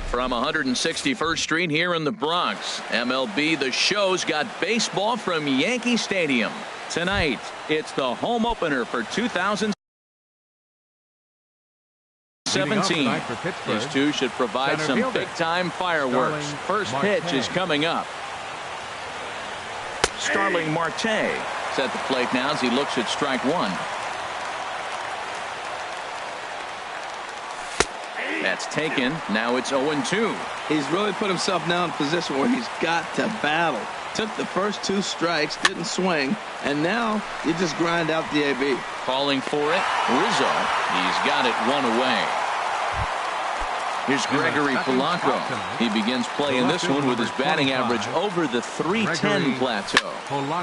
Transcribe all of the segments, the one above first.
From 161st Street here in the Bronx, MLB The Show's got baseball from Yankee Stadium. Tonight, it's the home opener for 2017. These two should provide some big-time fireworks. First pitch is coming up. Starling Marte is at the plate now as he looks at strike one. That's taken. Now it's 0-2. He's really put himself now in a position where he's got to battle. Took the first two strikes, didn't swing, and now you just grind out the AB. Calling for it, Rizzo. He's got it one away. Here's Gregory Polanco. He begins playing this one with his batting average over the .310 plateau.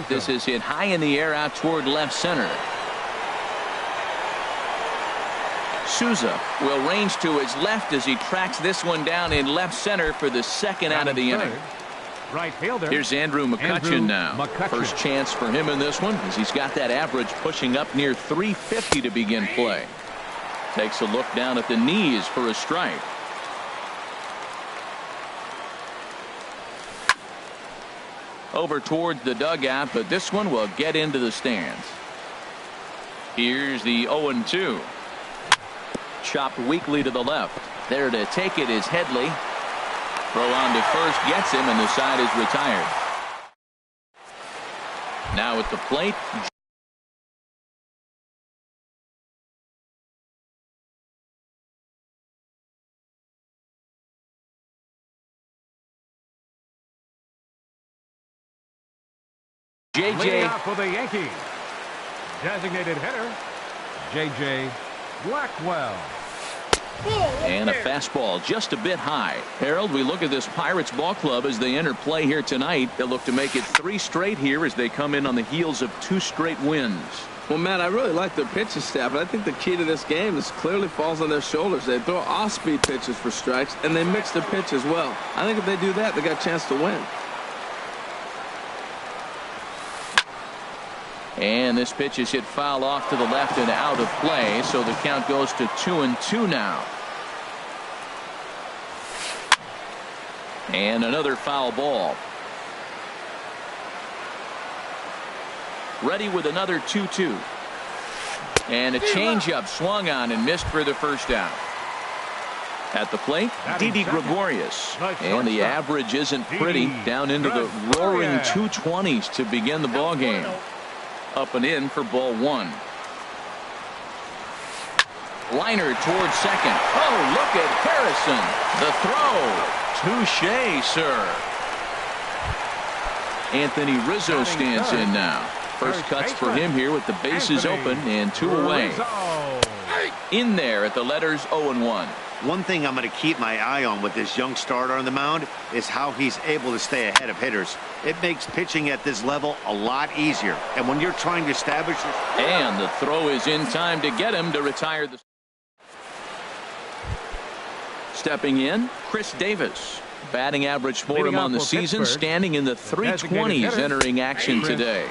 This is hit high in the air out toward left center. Souza will range to his left as he tracks this one down in left center for the second out of the inning. Right fielder. Here's Andrew McCutchen now. First chance for him in this one as he's got that average pushing up near .350 to begin play. Takes a look down at the knees for a strike. Over towards the dugout, but this one will get into the stands. Here's the 0-2. Chopped weakly to the left. There to take it is Headley. Throw on to first gets him, and the side is retired. Now at the plate, JJ for the Yankees. Designated hitter, JJ Blackwell. And a fastball just a bit high. Harold, we look at this Pirates ball club as they enter play here tonight. They'll look to make it 3 straight here as they come in on the heels of 2 straight wins. Well, Matt, I really like their pitching staff, but I think the key to this game is clearly falls on their shoulders. They throw off-speed pitches for strikes, and they mix their pitch as well. I think if they do that, they got a chance to win. And this pitch is hit foul off to the left and out of play, so the count goes to 2-2 now. And another foul ball. Ready with another 2-2. And a changeup swung on and missed for the first out. At the plate, Didi Gregorius. And the average isn't pretty, down into the roaring 220s to begin the ball game. Up and in for ball one. Liner towards second. Oh, look at Harrison. The throw. Touché, sir. Anthony Rizzo stands in now. First cuts for him here with the bases open and 2 away. In there at the letters 0-1. One thing I'm going to keep my eye on with this young starter on the mound is how he's able to stay ahead of hitters. It makes pitching at this level a lot easier. And when you're trying to establish this... And the throw is in time to get him to retire the... Stepping in, Chris Davis. Batting average for him on the season, standing in the 320s entering action today.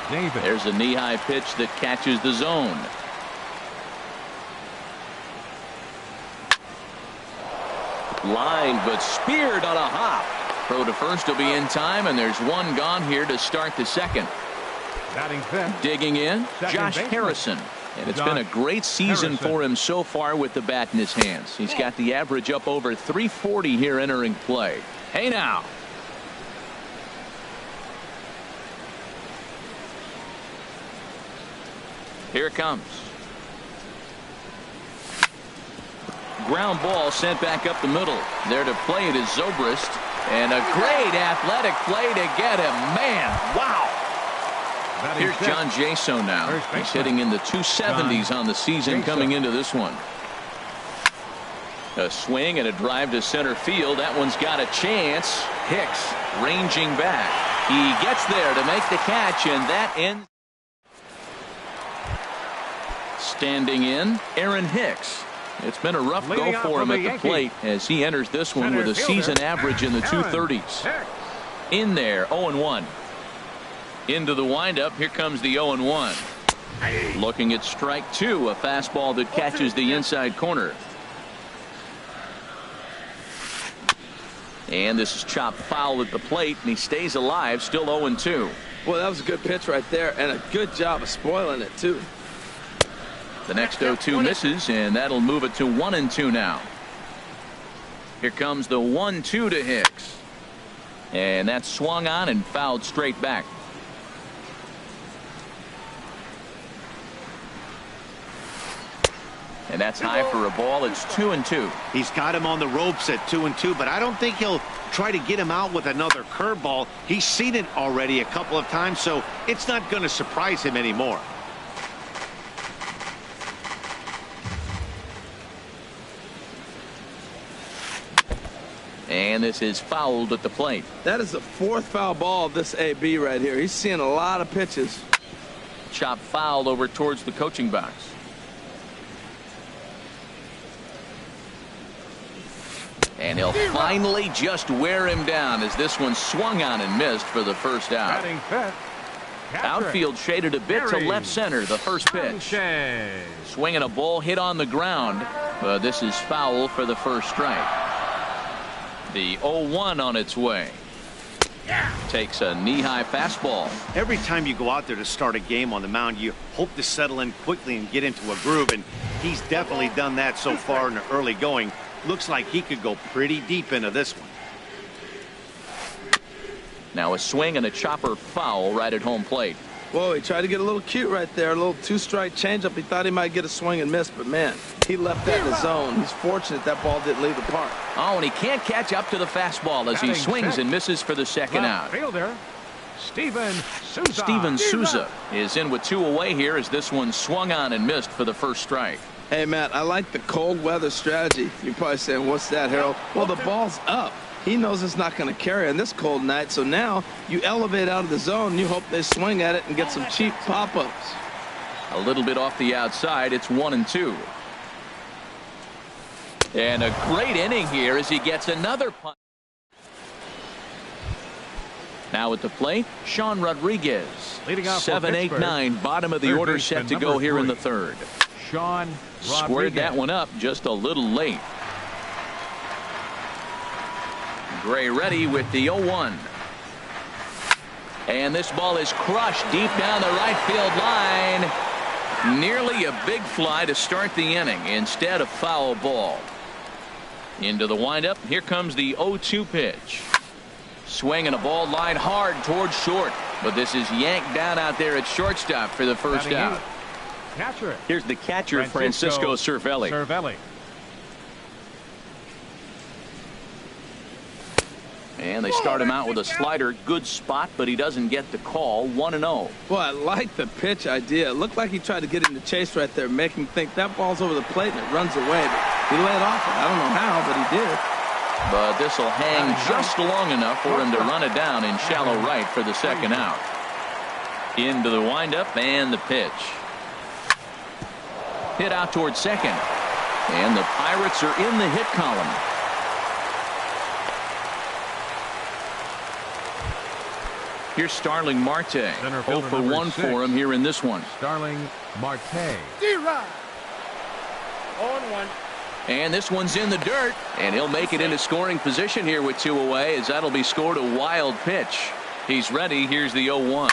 There's a knee-high pitch that catches the zone. Line, but speared on a hop. Throw to first will be in time, and there's one gone here to start the second. Digging in, Josh Harrison. And it's been a great season for him so far with the bat in his hands. He's got the average up over 340 here entering play. Hey now. Here it comes. Ground ball sent back up the middle. There to play it is Zobrist. And a great athletic play to get him. Man, wow. Here's John Jaso now. He's hitting in the 270s on the season coming into this one. A swing and a drive to center field. That one's got a chance. Hicks ranging back. He gets there to make the catch, and that ends. Standing in, Aaron Hicks. It's been a rough go for him at the plate as he enters this one with a season average in the 230s. In there, 0-1. Into the windup, here comes the 0-1. Looking at strike 2, a fastball that catches the inside corner. And this is chopped foul at the plate, and he stays alive, still 0-2. Boy, that was a good pitch right there, and a good job of spoiling it, too. The next 0-2 misses, and that'll move it to 1-2 now. Here comes the 1-2 to Hicks. And that's swung on and fouled straight back. And that's high for a ball. It's 2-2. He's got him on the ropes at 2-2, but I don't think he'll try to get him out with another curveball. He's seen it already a couple of times, so it's not going to surprise him anymore. And this is fouled at the plate. That is the fourth foul ball of this AB right here. He's seeing a lot of pitches. Chopped foul over towards the coaching box. And he'll finally just wear him down as this one swung on and missed for the first out. Outfield shaded a bit to left center, the first pitch. Swinging a ball hit on the ground, but this is foul for the first strike. The 0-1 on its way. Takes a knee-high fastball. Every time you go out there to start a game on the mound, you hope to settle in quickly and get into a groove, and he's definitely done that so far in the early going. Looks like he could go pretty deep into this one. Now a swing and a chopper foul right at home plate. Whoa, he tried to get a little cute right there. A little two-strike changeup. He thought he might get a swing and miss, but man, he left that in the zone. He's fortunate that ball didn't leave the park. Oh, and he can't catch up to the fastball as he swings and misses for the second out. Fielder, Steven Souza. Steven Souza is in with 2 away here as this one swung on and missed for the first strike. Hey, Matt, I like the cold weather strategy. You're probably saying, what's that, Harold? Well, the ball's up. He knows it's not going to carry on this cold night, so now you elevate out of the zone. You hope they swing at it and get some cheap pop-ups. A little bit off the outside. It's 1-2. And a great inning here as he gets another punt. Now at the plate, Sean Rodriguez. 7-8-9, bottom of the order set to go here in the third. Sean Rodriguez. Squared that one up just a little late. Gray ready with the 0-1. And this ball is crushed deep down the right field line. Nearly a big fly to start the inning instead of foul ball. Into the windup. Here comes the 0-2 pitch. Swinging a ball line hard towards short. But this is yanked down out there at shortstop for the first out. Catcher. Here's the catcher, Francisco Cervelli. And they start him out with a slider. Good spot, but he doesn't get the call. 1-0. Boy, I like the pitch idea. It looked like he tried to get in the chase right there, make him think that ball's over the plate and it runs away. But he laid off it. I don't know how, but he did. But this will hang just long enough for him to run it down in shallow right for the second out. Into the windup and the pitch. Hit out towards second. And the Pirates are in the hit column. Here's Starling Marte. 0 for 1 for him here in this one. Starling Marte. 0-1. And this one's in the dirt. And he'll make it into scoring position here with 2 away as that'll be scored a wild pitch. He's ready. Here's the 0-1.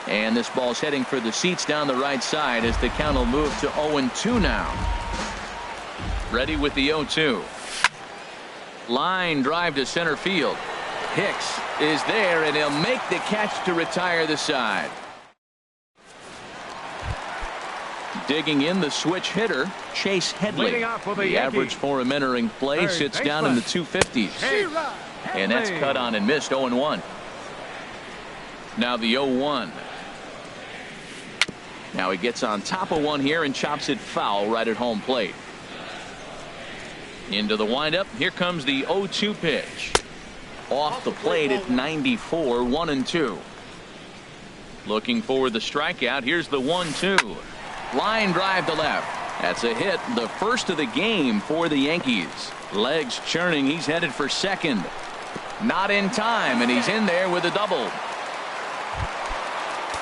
And this ball's heading for the seats down the right side as the count will move to 0-2 now. Ready with the 0-2. Line drive to center field. Hicks is there, and he'll make the catch to retire the side. Digging in the switch hitter, Chase Headley. The average for him entering play sits down in the 250s. And that's cut on and missed. 0-1. Now the 0-1. Now he gets on top of one here and chops it foul right at home plate. Into the windup. Here comes the 0-2 pitch. Off the plate at 94, 1-2. Looking for the strikeout. Here's the 1-2. Line drive to left. That's a hit, the first of the game for the Yankees. Legs churning. He's headed for second. Not in time, and he's in there with a double.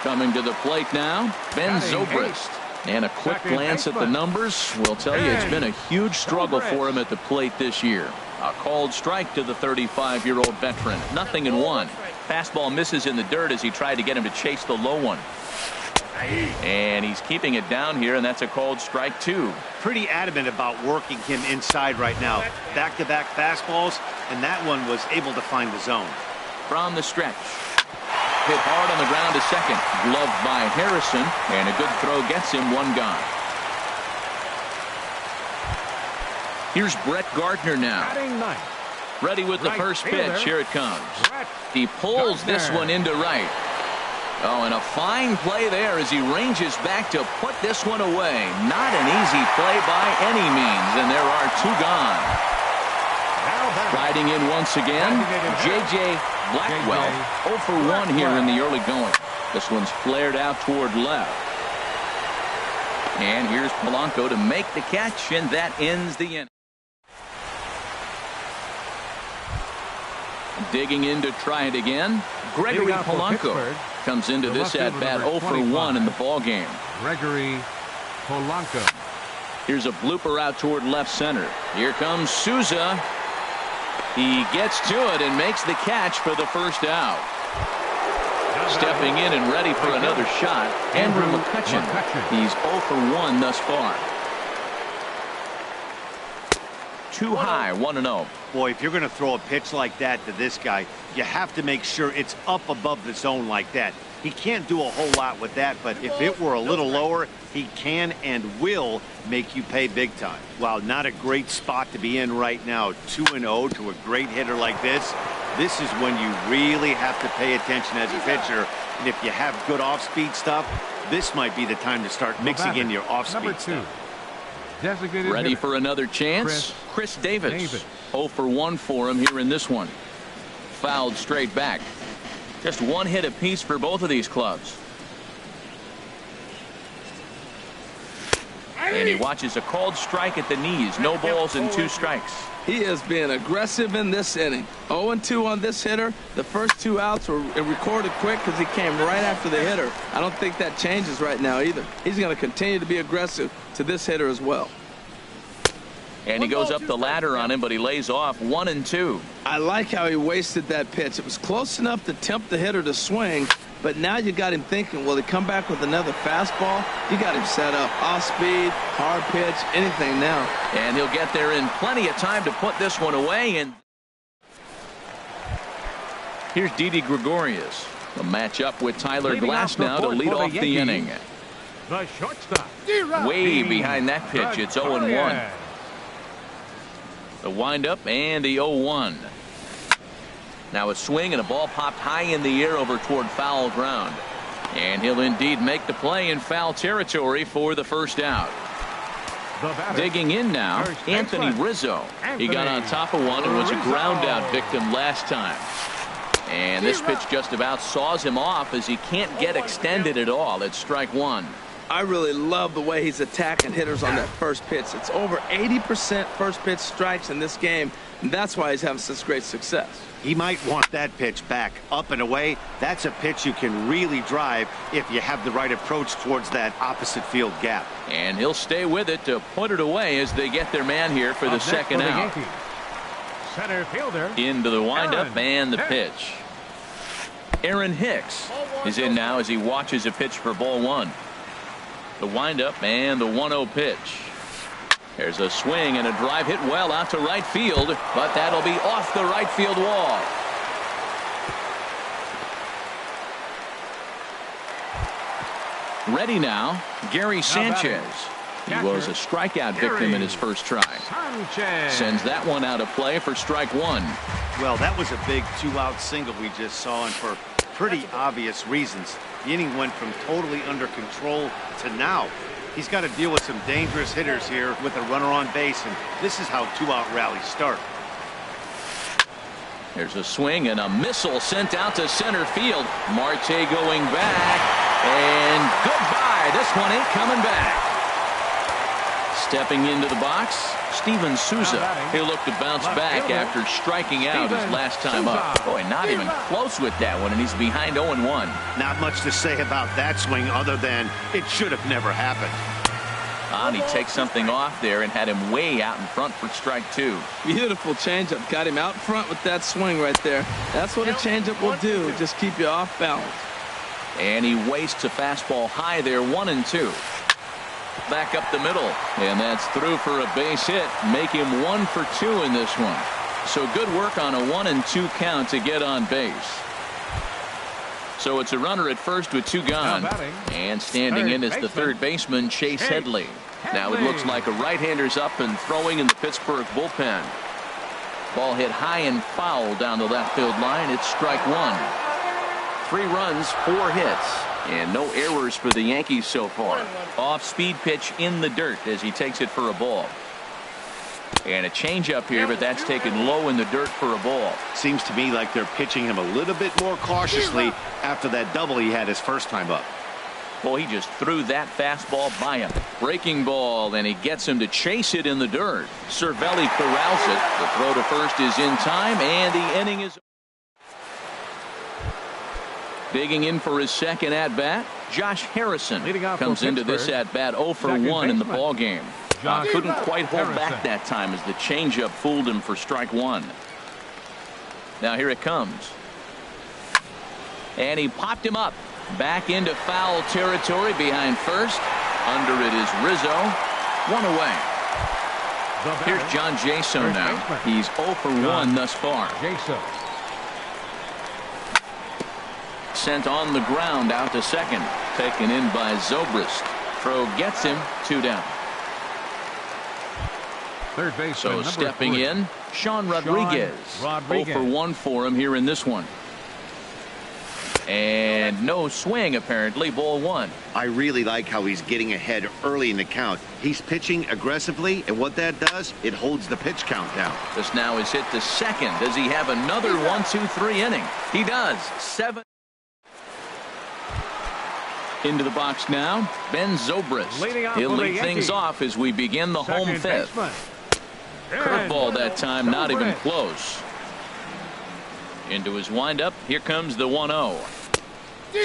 Coming to the plate now, Ben Zobrist. And a quick glance at the numbers will tell you it's been a huge struggle for him at the plate this year. A called strike to the 35-year-old veteran. 0-1. Fastball misses in the dirt as he tried to get him to chase the low one. And he's keeping it down here, and that's a called strike 2. Pretty adamant about working him inside right now. Back-to-back fastballs, and that one was able to find the zone. From the stretch. Hit hard on the ground to second. Gloved by Harrison, and a good throw gets him 1 gone. Here's Brett Gardner now. Ready with the first pitch. Here it comes. He pulls this one into right. Oh, and a fine play there as he ranges back to put this one away. Not an easy play by any means, and there are 2 gone. Riding in once again, J.J. Blackwell. 0 for 1 here in the early going. This one's flared out toward left. And here's Polanco to make the catch, and that ends the inning. Digging in to try it again. Gregory Polanco comes into this at-bat 0 for 1 in the ball game. Gregory Polanco. Here's a blooper out toward left center. Here comes Souza. He gets to it and makes the catch for the first out. Stepping in and ready for another shot, Andrew McCutchen. He's 0 for 1 thus far. Too high, 1-0. Boy, if you're going to throw a pitch like that to this guy, you have to make sure it's up above the zone like that. He can't do a whole lot with that, but if it were a little lower, he can and will make you pay big time. Wow, not a great spot to be in right now. 2-0 to a great hitter like this. This is when you really have to pay attention as a pitcher. And if you have good off-speed stuff, this might be the time to start mixing in your off-speed stuff. Ready hitter. for another chance? Chris Davis. 0 for 1 for him here in this one. Fouled straight back. Just 1 hit apiece for both of these clubs. And he watches a called strike at the knees. No balls and 2 strikes. He is being aggressive in this inning. 0-2 on this hitter. The first 2 outs were recorded quick because he came right after the hitter. I don't think that changes right now either. He's going to continue to be aggressive to this hitter as well. And he goes up the ladder on him, but he lays off 1-2. I like how he wasted that pitch. It was close enough to tempt the hitter to swing, but now you got him thinking, will he come back with another fastball? You got him set up. Off speed, hard pitch, anything now. And he'll get there in plenty of time to put this one away. And here's Didi Gregorius. A matchup with Tyler Glasnow to lead off the inning. The shortstop. Way behind that pitch. It's 0-1. The windup and the 0-1. Now a swing and a ball popped high in the air over toward foul ground. And he'll indeed make the play in foul territory for the first out. Digging in now, Anthony Rizzo. He got on top of one and was a ground out victim last time. And this pitch just about saws him off as he can't get extended at all. It's strike 1. I really love the way he's attacking hitters on that first pitch. It's over 80% first pitch strikes in this game, and that's why he's having such great success. He might want that pitch back, up and away. That's a pitch you can really drive if you have the right approach towards that opposite field gap. And he'll stay with it to put it away as they get their man here for the second out. Center fielder. Into the windup and the pitch. Aaron Hicks is in now as he watches a pitch for ball 1. The windup and the 1-0 pitch. There's a swing and a drive hit well out to right field, but that'll be off the right field wall. Ready now, Gary Sanchez. He was a strikeout victim in his first try. Sends that one out of play for strike 1. Well, that was a big 2-out single we just saw, and for pretty obvious reasons. The inning went from totally under control to now. He's got to deal with some dangerous hitters here with a runner on base, and this is how 2-out rallies start. There's a swing and a missile sent out to center field. Marte going back, and goodbye. This one ain't coming back. Stepping into the box, Steven Souza. He'll look to bounce back after striking out his last time up. Boy, not even close with that one, and he's behind 0-1. Not much to say about that swing other than it should have never happened. And he takes something off there and had him way out in front for strike 2. Beautiful changeup. Got him out front with that swing right there. That's what a changeup will do. Just keep you off balance. And he wastes a fastball high there, 1-2. Back up the middle, and that's through for a base hit. Make him 1 for 2 in this one. So good work on a 1-2 count to get on base. So it's a runner at first with 2 gone. And standing in is the third baseman, Chase Headley. Now it looks like a right-hander's up and throwing in the Pittsburgh bullpen. Ball hit high and foul down the left field line. It's strike 1. 3 runs, 4 hits, and no errors for the Yankees so far. Off-speed pitch in the dirt as he takes it for a ball. And a changeup here, but that's taken low in the dirt for a ball. Seems to me like they're pitching him a little bit more cautiously after that double he had his first time up. Well, he just threw that fastball by him. Breaking ball, and he gets him to chase it in the dirt. Cervelli corrals it. The throw to first is in time, and the inning is. Digging in for his second at-bat, Josh Harrison comes into this at-bat 0 for 1 in the ballgame. Couldn't quite hold back that time as the changeup fooled him for strike 1. Now here it comes. And he popped him up. Back into foul territory behind first. Under it is Rizzo. 1 away. Here's John Jaso now. He's 0 for 1 thus far. Sent on the ground out to second. Taken in by Zobrist. Throw gets him. 2 down. Third base. So stepping in, Sean Rodriguez. 0 for 1 for him here in this one. And no swing apparently. Ball 1. I really like how he's getting ahead early in the count. He's pitching aggressively, and what that does, it holds the pitch count down. This now is hit to second. Does he have another 1-2-3 inning? He does. 7. Into the box now, Ben Zobrist. He'll lead things off as we begin the home fifth. Curveball that time, not even close. Into his windup, here comes the 1-0.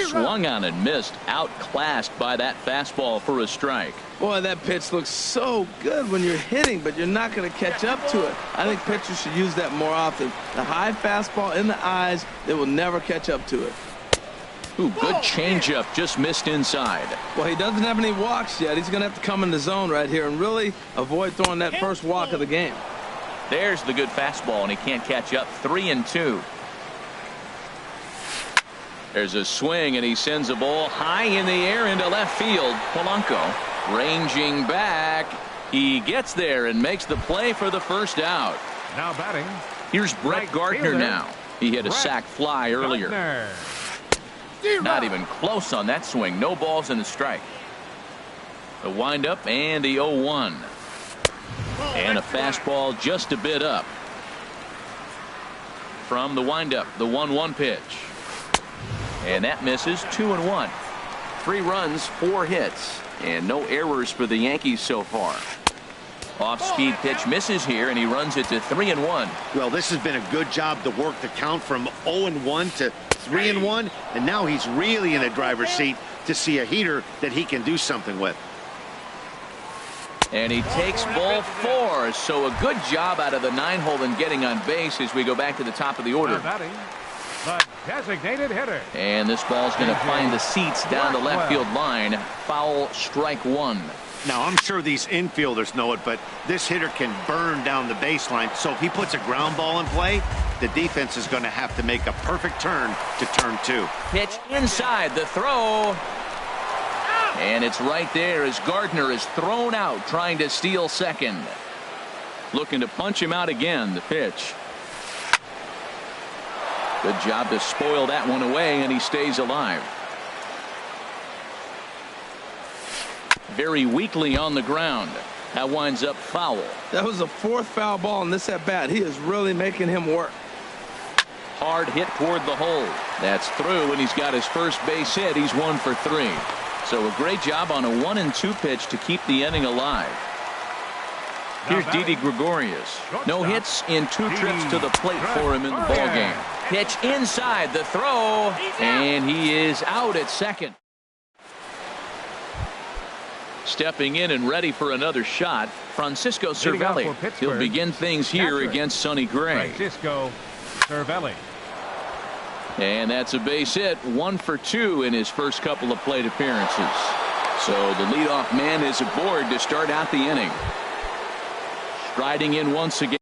Swung on and missed, outclassed by that fastball for a strike. Boy, that pitch looks so good when you're hitting, but you're not going to catch up to it. I think pitchers should use that more often. The high fastball in the eyes, they will never catch up to it. Ooh, good changeup, just missed inside. Well, he doesn't have any walks yet. He's going to have to come in the zone right here and really avoid throwing that first walk of the game. There's the good fastball, and he can't catch up. 3-2. There's a swing, and he sends a ball high in the air into left field. Polanco ranging back. He gets there and makes the play for the first out. Now batting. Here's Brett Gardner now. He hit a sac fly earlier. Not even close on that swing. No balls and a strike. The windup and the 0-1. And a fastball just a bit up. From the windup, the 1-1 pitch. And that misses. 2-1. 3 runs, 4 hits, and no errors for the Yankees so far. Off-speed pitch misses here, and he runs it to 3-1. Well, this has been a good job to work the count from 0-1 to 3-1, and now he's really in the driver's seat to see a heater that he can do something with. And he takes ball 4, so a good job out of the 9-hole in getting on base as we go back to the top of the order. The designated hitter. And this ball's going to find the seats down the left field line. Foul, strike 1. Now, I'm sure these infielders know it, but this hitter can burn down the baseline. So if he puts a ground ball in play, the defense is going to have to make a perfect turn to turn 2. Pitch inside, the throw. And it's right there as Gardner is thrown out trying to steal second. Looking to punch him out again. The pitch. Good job to spoil that one away, and he stays alive. Very weakly on the ground. That winds up foul. That was the 4th foul ball in this at bat. He is really making him work. Hard hit toward the hole. That's through, and he's got his first base hit. He's 1 for 3. So a great job on a 1-2 pitch to keep the inning alive. Here's Didi Gregorius. No hits in 2 trips to the plate for him in the ballgame. Pitch inside, the throw, and he is out at second. Stepping in and ready for another shot, Francisco Cervelli. He'll begin things here against Sonny Gray. Francisco Cervelli. And that's a base hit, 1 for 2 in his first couple of plate appearances. So the leadoff man is aboard to start out the inning. Striding in once again.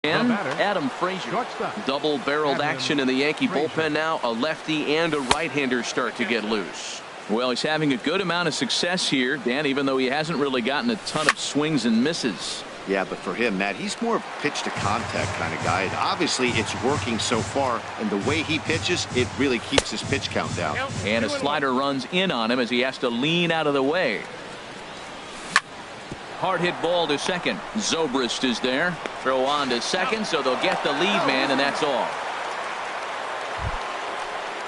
Adam Frazier. Double-barreled action in the Yankee bullpen now. A lefty and a right-hander start to get loose. Well, he's having a good amount of success here, Dan, even though he hasn't really gotten a ton of swings and misses. Yeah, but for him, Matt, he's more of a pitch-to-contact kind of guy. And obviously, it's working so far, and the way he pitches, it really keeps his pitch count down. And a slider runs in on him as he has to lean out of the way. Hard hit ball to second. Zobrist is there. Throw on to second, so they'll get the lead man, and that's all.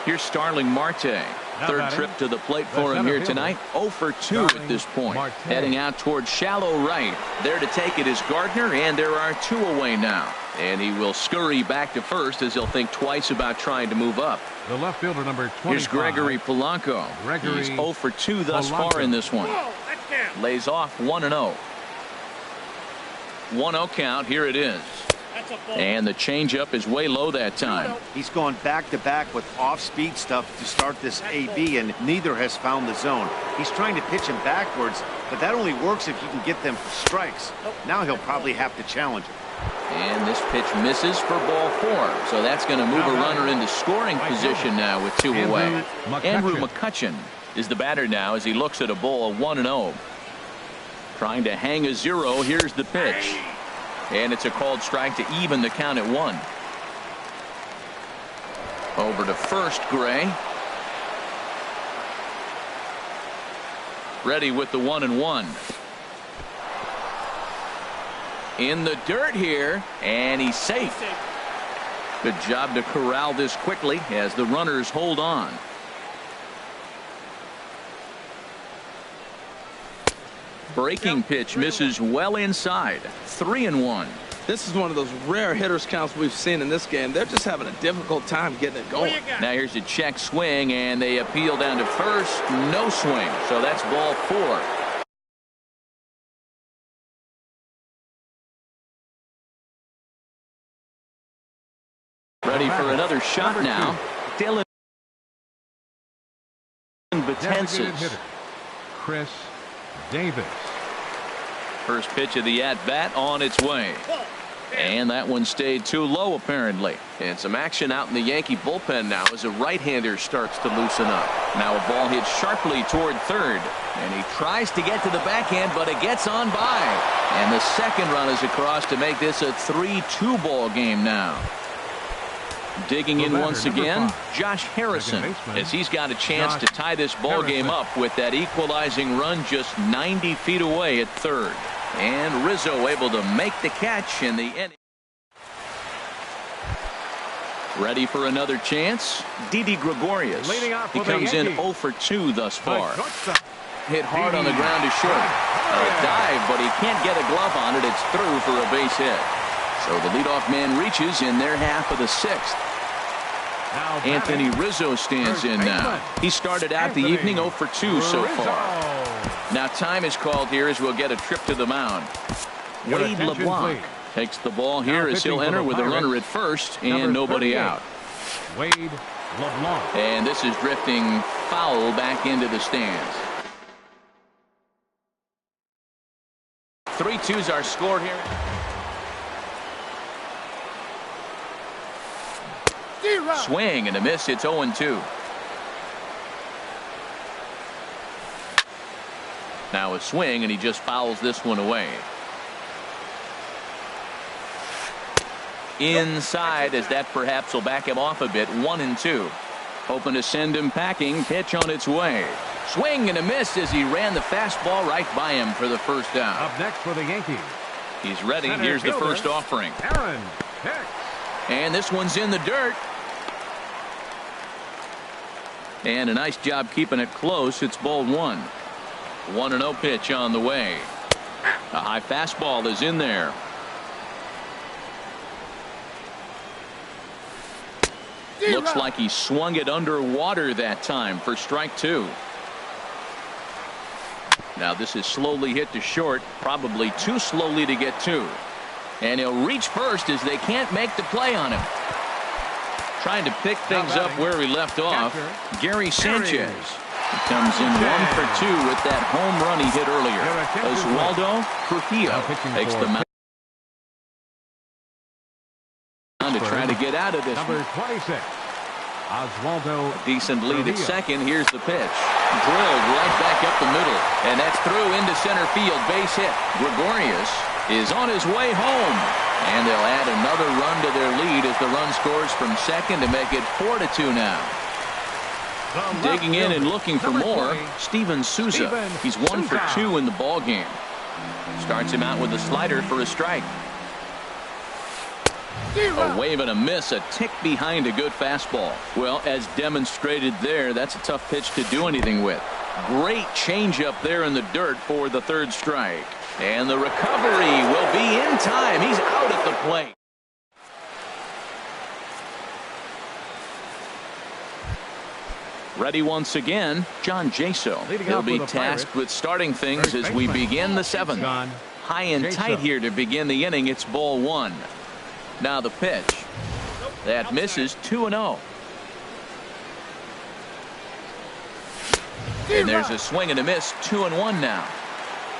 Here's Starling Marte. Third trip to the plate for him here tonight. 0 for 2 at this point. Heading out towards shallow right. There to take it is Gardner, and there are 2 away now. And he will scurry back to first as he'll think twice about trying to move up. The left fielder, number 25. Here's Gregory Polanco. He's 0 for 2 thus far in this one. Lays off 1-0. 1-0 count. Here it is. And the changeup is way low that time. He's gone back-to-back with off-speed stuff to start this AB, and neither has found the zone. He's trying to pitch him backwards, but that only works if you can get them for strikes. Now he'll probably have to challenge him. And this pitch misses for ball 4. So that's going to move a runner into scoring position now with 2 away. Andrew McCutchen is the batter now as he looks at a ball 1-0. Trying to hang a 0. Here's the pitch. And it's a called strike to even the count at 1. Over to first, Gray. Ready with the 1-1. In the dirt here, and he's safe. Good job to corral this quickly as the runners hold on. Breaking pitch misses well inside. 3-1. This is one of those rare hitters counts we've seen in this game. They're just having a difficult time getting it going. Now here's a check swing, and they appeal down to first. No swing. So that's ball 4. Ready for another shot now. Dylan Betances. Chris Davis. First pitch of the at-bat on its way. And that one stayed too low, apparently. And some action out in the Yankee bullpen now as a right-hander starts to loosen up. Now a ball hit sharply toward third. And he tries to get to the backhand, but it gets on by. And the second run is across to make this a 3-2 ball game now. Digging in once again, Josh Harrison, as he's got a chance to tie this ball game up with that equalizing run just 90 feet away at third. And Rizzo able to make the catch in the end. Ready for another chance? Didi Gregorius. He comes in 0 for 2 thus far. Hit hard on the ground to short. A dive, but he can't get a glove on it. It's through for a base hit. So the leadoff man reaches in their half of the 6th. Anthony Rizzo stands in now. He started out the evening 0 for 2 so far. Now time is called here as we'll get a trip to the mound. Wade LeBlanc takes the ball here as he'll enter with a runner at first and nobody out. Wade LeBlanc. And this is drifting foul back into the stands. 3-2's our score here. Swing and a miss. It's 0-2. Now a swing, and he just fouls this one away. Inside, as that perhaps will back him off a bit. 1-2. Hoping to send him packing. Pitch on its way. Swing and a miss as he ran the fastball right by him for the first down. Up next for the Yankees. He's ready. Here's the first offering. Aaron Hicks. And this one's in the dirt. And a nice job keeping it close. It's ball 1. 1-0 pitch on the way. A high fastball is in there. Looks like he swung it underwater that time for strike two. Now this is slowly hit to short, probably too slowly to get to. And he'll reach first as they can't make the play on him. Trying to pick things up where he left off. Gary Sanchez comes in 1 for 2 with that home run he hit earlier. Oswaldo Trujillo takes the mound to try to get out of this. Number 26. Oswaldo. A decent lead at second. Here's the pitch. Drilled right back up the middle. And that's through into center field. Base hit. Gregorius is on his way home. And they'll add another run to their lead as the run scores from second to make it 4-2 now. Digging in and looking for more, Steven Souza. He's 1 for 2 in the ball game. Starts him out with a slider for a strike. A wave and a miss, a tick behind a good fastball. Well, as demonstrated there, that's a tough pitch to do anything with. Great changeup there in the dirt for the third strike. And the recovery will be in time. He's out at the plate. Ready once again, John Jaso. He'll be tasked with starting things as we begin the seventh. High and tight here to begin the inning. It's ball one. Now the pitch. That misses 2-0. And there's a swing and a miss, 2-1 now.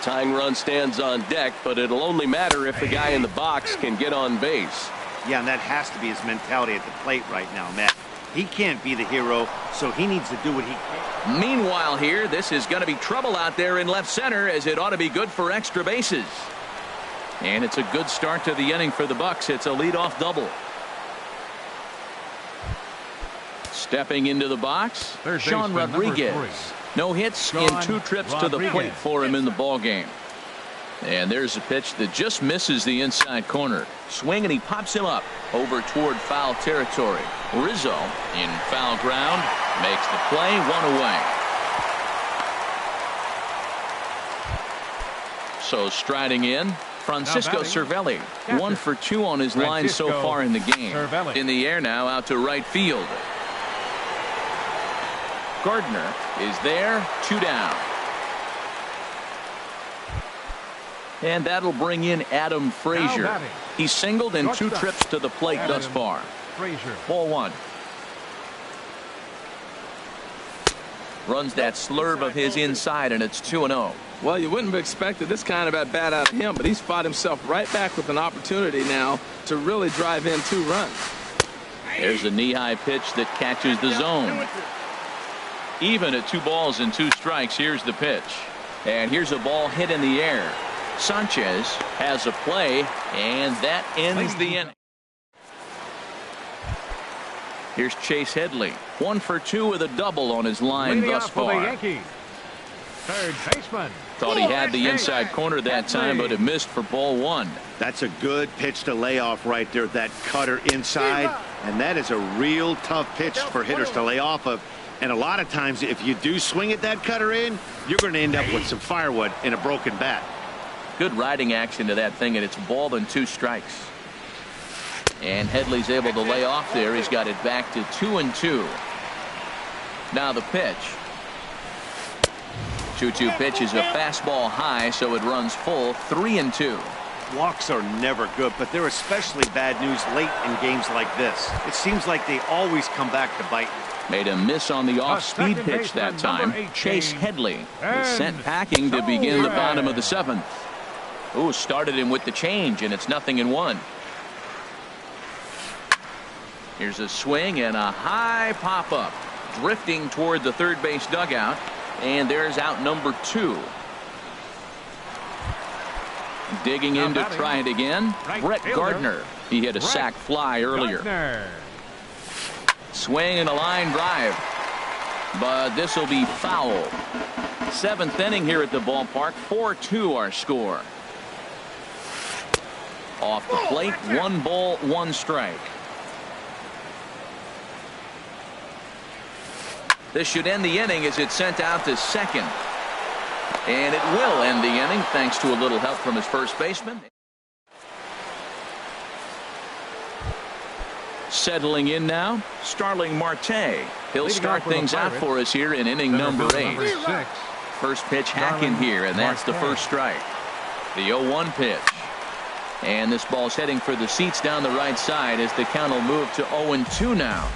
Tying run stands on deck, but it'll only matter if the guy in the box can get on base. Yeah, and that has to be his mentality at the plate right now, Matt. He can't be the hero, so he needs to do what he can. Meanwhile here, this is going to be trouble out there in left center, as it ought to be good for extra bases. And it's a good start to the inning for the Bucks. It's a leadoff double. Stepping into the box, Sean Rodriguez. No hits in 2 trips to the plate for him in the ball game. And there's a pitch that just misses the inside corner. Swing, and he pops him up over toward foul territory. Rizzo in foul ground makes the play, 1 away. So striding in, Francisco Cervelli, 1 for 2 on his line so far in the game. In the air now, out to right field. Gardner is there, 2 down. And that'll bring in Adam Frazier. He's singled in 2 trips to the plate thus far. Ball 1. Runs that slurve of his inside, and it's 2-0. Well, you wouldn't have expected this kind of at bat out of him, but he's fought himself right back with an opportunity now to really drive in 2 runs. There's a knee-high pitch that catches the zone. Even at 2 balls and 2 strikes, here's the pitch. And here's a ball hit in the air. Sanchez has a play, and that ends the inning. Here's Chase Headley, 1 for 2 with a double on his line thus far. Third baseman. Thought he had the inside corner that time, but it missed for ball 1. That's a good pitch to lay off right there, that cutter inside. And that is a real tough pitch for hitters to lay off of. And a lot of times, if you do swing at that cutter in, you're going to end up with some firewood in a broken bat. Good riding action to that thing, and it's ball and 2 strikes. And Headley's able to lay off there. He's got it back to 2-2. Now the pitch. 2-2 pitch is a fastball high, so it runs full, 3-2. Walks are never good, but they're especially bad news late in games like this. It seems like they always come back to bite you. Made a miss on the off-speed pitch that time. Chase Headley is sent packing to begin the bottom of the 7th. Ooh, started him with the change, and it's 0-1. Here's a swing and a high pop-up. Drifting toward the third base dugout. And there's out number 2. Digging in to try it again. Brett Gardner. He hit a sac fly earlier. Swing and a line drive. But this will be foul. 7th inning here at the ballpark. 4-2 our score. Off the plate, 1 ball, 1 strike. This should end the inning as it's sent out to second. And it will end the inning thanks to a little help from his first baseman. Settling in now, Starling Marte. He'll Leading start off with things the out Pirates, for us here in inning number 8. Number 6. First pitch hacking here, and that's the first strike. The 0-1 pitch. And this ball's heading for the seats down the right side as the count will move to 0-2 now.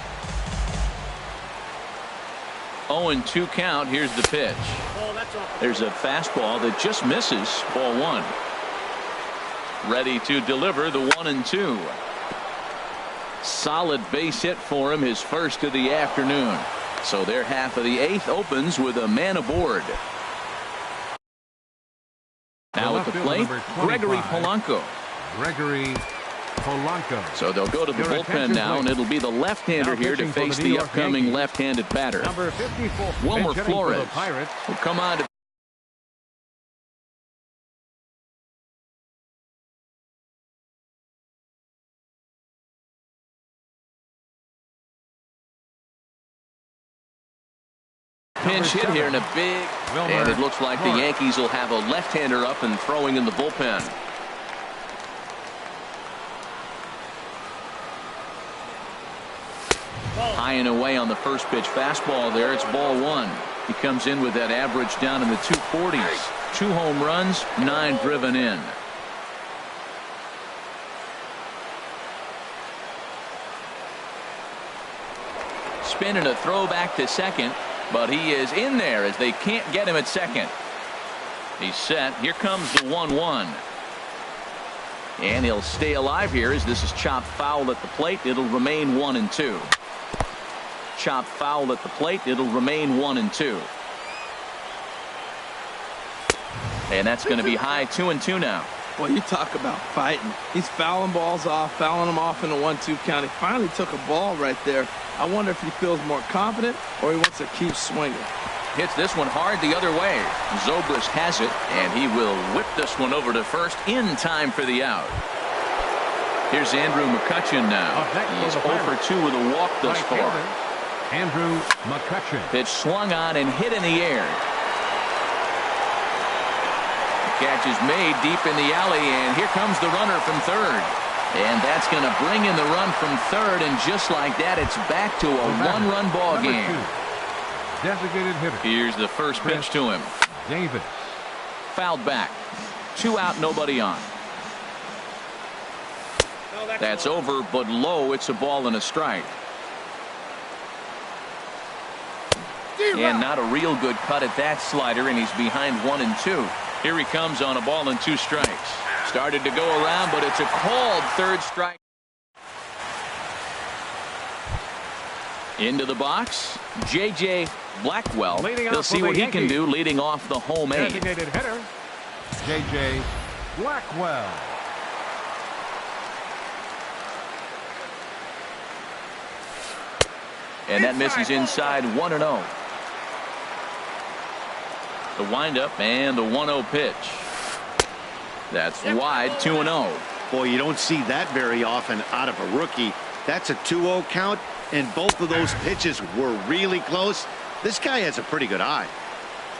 0-2 count. Here's the pitch. There's a fastball that just misses. Ball 1. Ready to deliver the 1-2. Solid base hit for him, his first of the afternoon. So their half of the 8th opens with a man aboard. Now at the plate, Gregory Polanco. So they'll go to the bullpen now, and it'll be the left-hander here to face the upcoming left-handed batter. Number 54. Wilmer Flores Pirates. will come on to pinch hit here and a big, and it looks like the Yankees will have a left-hander up and throwing in the bullpen. High and away on the first pitch fastball there. It's ball 1. He comes in with that average down in the 240s. 2 home runs, 9 driven in. Spin and a throw back to second, but he is in there as they can't get him at second. He's set. Here comes the 1-1. And he'll stay alive here as this is chopped foul at the plate. It'll remain 1-2. Chopped foul at the plate. It'll remain 1-2. And that's going to be high. 2-2 now. Well, you talk about fighting. He's fouling balls off, fouling them off in the 1-2 count. He finally took a ball right there. I wonder if he feels more confident or he wants to keep swinging. Hits this one hard the other way. Zobrist has it, and he will whip this one over to first in time for the out. Here's Andrew McCutchen now. He's 0 for 2 with a walk thus far. Andrew McCutchen. Pitch swung on and hit in the air. The catch is made deep in the alley, and here comes the runner from third. And that's going to bring in the run from third, and just like that, it's back to a 1-run ball game. Designated hitter. Here's the first pitch to him. Davis. Fouled back. 2 out, nobody on. That's over, but low. It's a ball and a strike. And not a real good cut at that slider, and he's behind 1-2. Here he comes on a ball and 2 strikes. Started to go around, but it's a called third strike. Into the box, J.J. Blackwell. He'll see what he can do leading off the home 8. Designated hitter, J.J. Blackwell. And that misses inside 1-0. The windup and the 1-0 pitch. That's wide, 2-0. Boy, you don't see that very often out of a rookie. That's a 2-0 count, and both of those pitches were really close. This guy has a pretty good eye.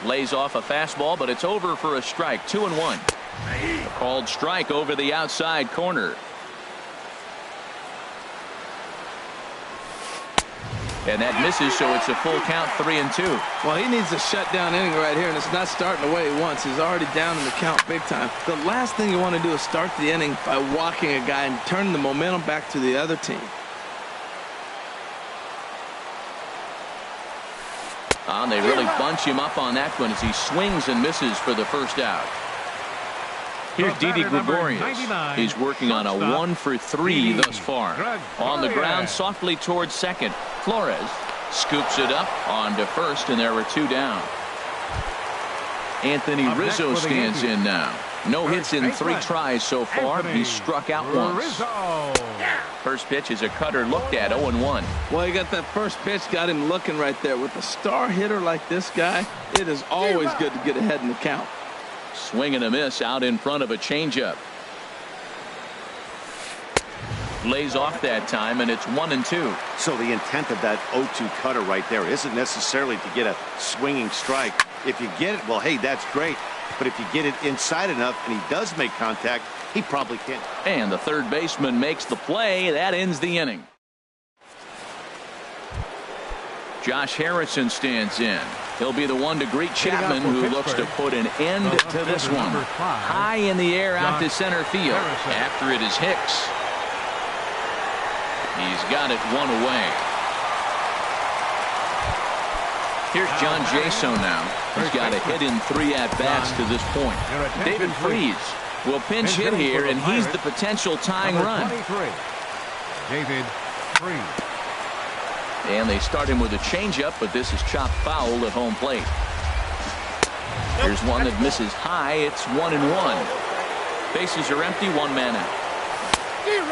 Lays off a fastball, but it's over for a strike. 2-1. A called strike over the outside corner. And that misses, so it's a full count, 3-2. Well, he needs a shutdown inning right here, and it's not starting the way he wants. He's already down in the count big time. The last thing you want to do is start the inning by walking a guy and turning the momentum back to the other team. They really bunch him up on that one as he swings and misses for the first out. Here's Didi Gregorius. He's working on a 1 for 3 thus far. On the ground, softly towards second. Flores scoops it up onto first, and there were 2 down. Anthony Rizzo stands in now. No hits in 3 tries so far. He's struck out once. First pitch is a cutter looked at, 0-1. Well, you got that first pitch, got him looking right there. With a star hitter like this guy, it is always good to get ahead in the count. Swing and a miss out in front of a changeup. Lays off that time, and it's 1-2. So the intent of that 0-2 cutter right there isn't necessarily to get a swinging strike. If you get it, well, hey, that's great. But if you get it inside enough and he does make contact, he probably can't. And the third baseman makes the play. That ends the inning. Josh Harrison stands in. He'll be the one to greet Chapman, who looks to put an end to this one. High in the air out to center field. After it is Hicks. He's got it one away. Here's John Jaso now. He's got a hit in 3 at-bats to this point. David Freese will pinch hit here, and he's the potential tying run. David Freese. And they start him with a changeup, but this is chopped foul at home plate. Here's one that misses high. It's 1-1. Bases are empty, 1 man out.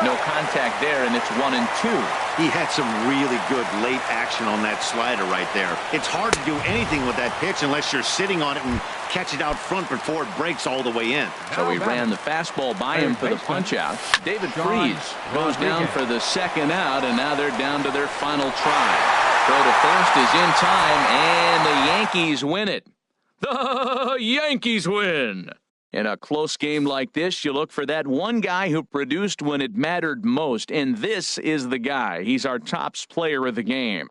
No contact there, and it's 1-2. He had some really good late action on that slider right there. It's hard to do anything with that pitch unless you're sitting on it and catch it out front before it breaks all the way in. So he ran the fastball by him for the punch-out. David Freese goes down for the second out, and now they're down to their final try. Throw to first is in time, and the Yankees win it. The Yankees win! In a close game like this, you look for that one guy who produced when it mattered most, and this is the guy. He's our top player of the game.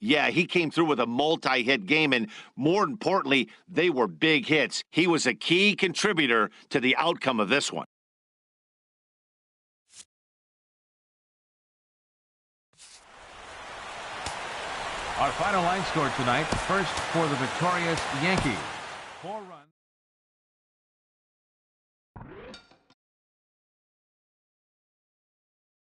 Yeah, he came through with a multi-hit game, and more importantly, they were big hits. He was a key contributor to the outcome of this one. Our final line score tonight, first for the victorious Yankees. 4 runs.